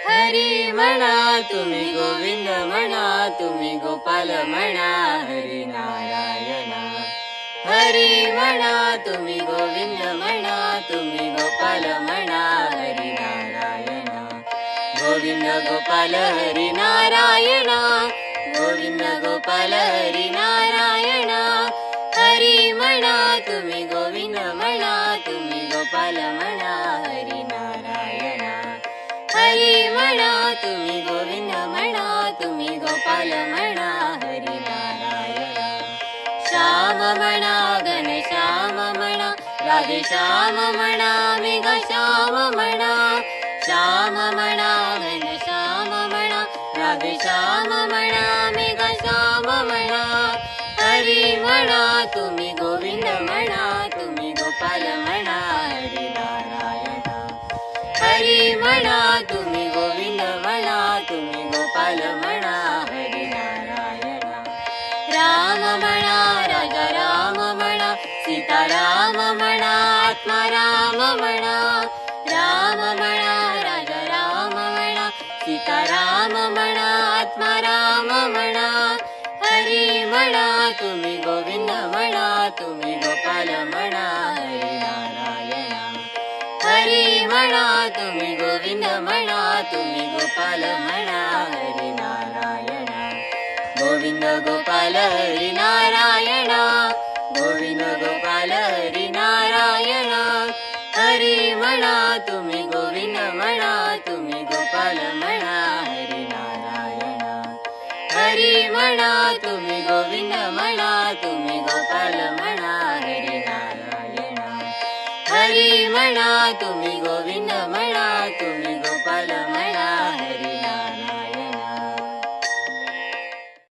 हरी म्हणा तुम्ही गोविंद म्हणा, तुम्ही गोपाल म्हणा, हरी नारायण. हरी म्हणा तुम्ही गोविंद म्हणा, तुम्ही गोपाल म्हणा, हरी नारायण. गोविंद गोपाल हरी नारायण, गोविंद गोपाल हरी नारायण. हरी म्हणा तुम्ही गोविंद म्हणा, तुम्ही गोपाल म्हणा, हरी नारायण. हरी म्हणा तुम्ही गोविंद म्हणा, तुम्ही गोपाल म्हणा, हरी नारायण. श्याम म्हणा घनश्याम म्हणा, राधे श्याम म्हणा, मेघ श्याम म्हणा. श्याम म्हणा घनश्याम म्हणा, राधे श्याम म्हणा, मेघ श्याम म्हणा. हरी म्हणा तुम्ही गोविंद म्हणा, तुम्ही गोपाल म्हणा, हरी नारायण. हरी म्हणा तुम्ही गोविंद म्हणा, तुम्ही गोपाल म्हणा, हरी नारायण. राम म्हणा राजा राम म्हणा, सीताराम म्हणा, आत्माराम म्हणा. राम म्हणा राजा राम म्हणा, सीताराम म्हणा, आत्माराम म्हणा. हरी म्हणा तुम्ही गोविंद म्हणा, तुम्ही गोपाल म्हणा, हरी नारायण. हरी म्हणा तुम्ही गोविंद म्हणा, तुम्ही गोपाल म्हणा, हरी नारायण. गोविंद गोपाल हरी नारायण, गोविंद गोपाल हरी नारायण. हरी म्हणा तुम्ही गोविंद म्हणा, तुम्ही गोपाल म्हणा, हरी नारायण. हरी म्हणा तुम्ही